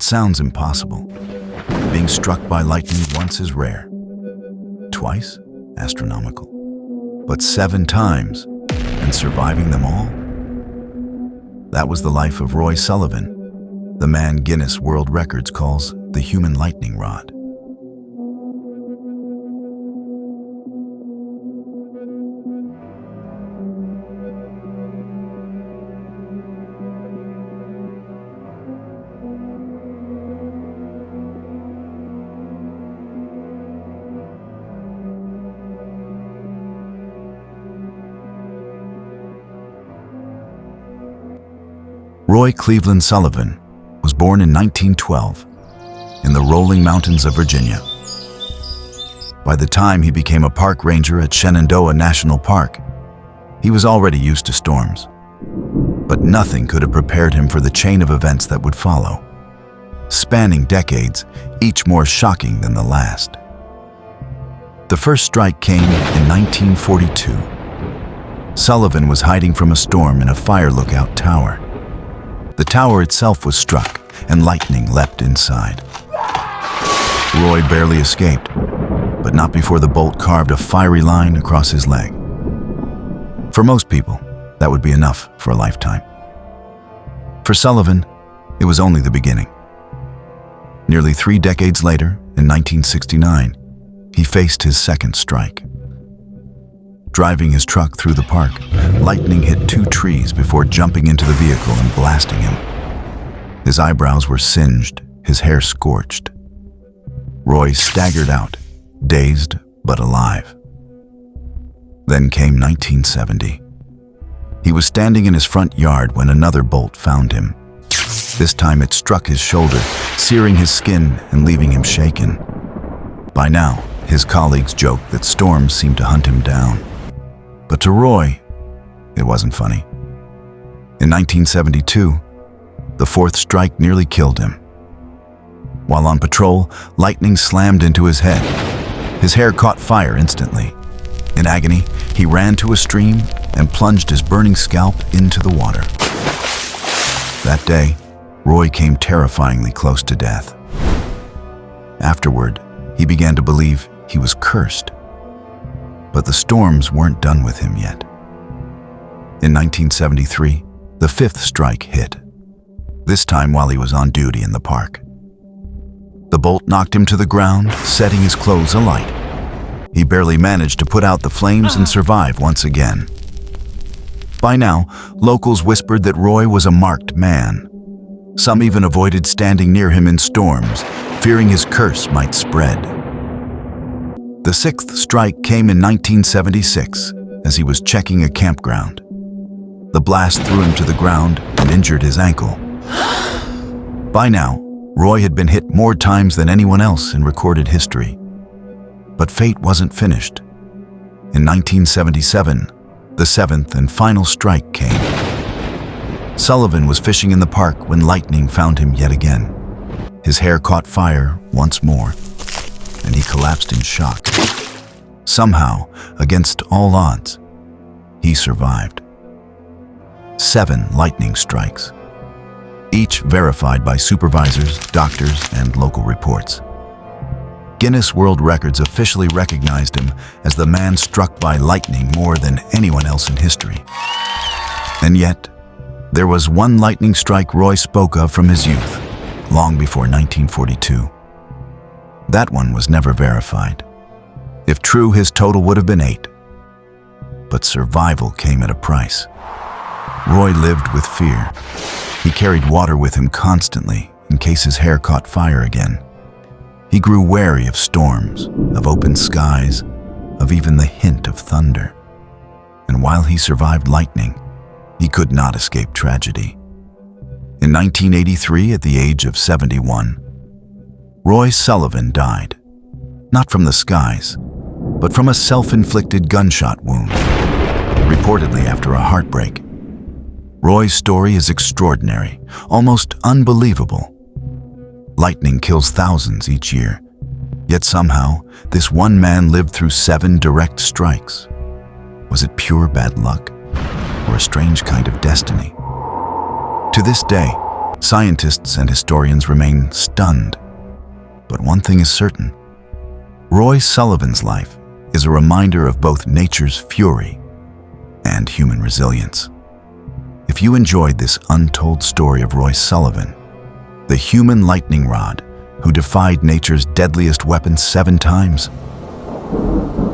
It sounds impossible. Being struck by lightning once is rare. Twice? Astronomical. But 7 times, and surviving them all? That was the life of Roy Sullivan, the man Guinness World Records calls the human lightning rod. Roy Cleveland Sullivan was born in 1912 in the rolling mountains of Virginia. By the time he became a park ranger at Shenandoah National Park, he was already used to storms. But nothing could have prepared him for the chain of events that would follow, spanning decades, each more shocking than the last. The first strike came in 1942. Sullivan was hiding from a storm in a fire lookout tower. The tower itself was struck, and lightning leapt inside. Roy barely escaped, but not before the bolt carved a fiery line across his leg. For most people, that would be enough for a lifetime. For Sullivan, it was only the beginning. Nearly 3 decades later, in 1969, he faced his second strike. Driving his truck through the park, lightning hit 2 trees before jumping into the vehicle and blasting him. His eyebrows were singed, his hair scorched. Roy staggered out, dazed but alive. Then came 1970. He was standing in his front yard when another bolt found him. This time it struck his shoulder, searing his skin and leaving him shaken. By now, his colleagues joked that storms seemed to hunt him down. But to Roy, it wasn't funny. In 1972, the 4th strike nearly killed him. While on patrol, lightning slammed into his head. His hair caught fire instantly. In agony, he ran to a stream and plunged his burning scalp into the water. That day, Roy came terrifyingly close to death. Afterward, he began to believe he was cursed. But the storms weren't done with him yet. In 1973, the 5th strike hit, this time while he was on duty in the park. The bolt knocked him to the ground, setting his clothes alight. He barely managed to put out the flames and survive once again. By now, locals whispered that Roy was a marked man. Some even avoided standing near him in storms, fearing his curse might spread. The 6th strike came in 1976 as he was checking a campground. The blast threw him to the ground and injured his ankle. By now, Roy had been hit more times than anyone else in recorded history. But fate wasn't finished. In 1977, the 7th and final strike came. Sullivan was fishing in the park when lightning found him yet again. His hair caught fire once more, and he collapsed in shock. Somehow, against all odds, he survived. 7 lightning strikes, each verified by supervisors, doctors, and local reports. Guinness World Records officially recognized him as the man struck by lightning more than anyone else in history. And yet, there was one lightning strike Roy spoke of from his youth, long before 1942. That one was never verified. If true, his total would have been 8. But survival came at a price. Roy lived with fear. He carried water with him constantly in case his hair caught fire again. He grew wary of storms, of open skies, of even the hint of thunder. And while he survived lightning, he could not escape tragedy. In 1983, at the age of 71, Roy Sullivan died, not from the skies, but from a self-inflicted gunshot wound, reportedly after a heartbreak. Roy's story is extraordinary, almost unbelievable. Lightning kills thousands each year, yet somehow this one man lived through 7 direct strikes. Was it pure bad luck, or a strange kind of destiny? To this day, Scientists and historians remain stunned. But one thing is certain: Roy Sullivan's life is a reminder of both nature's fury and human resilience. If you enjoyed this untold story of Roy Sullivan, the human lightning rod who defied nature's deadliest weapon 7 times,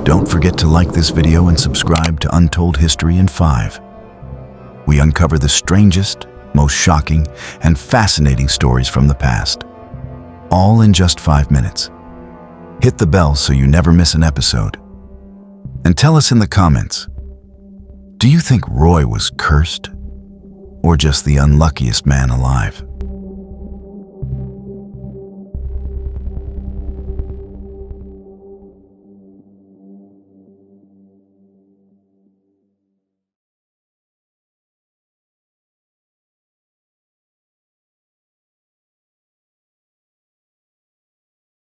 don't forget to like this video and subscribe to Untold History in 5. We uncover the strangest, most shocking, and fascinating stories from the past, all in just 5 minutes. Hit the bell so you never miss an episode. And tell us in the comments, do you think Roy was cursed, or just the unluckiest man alive?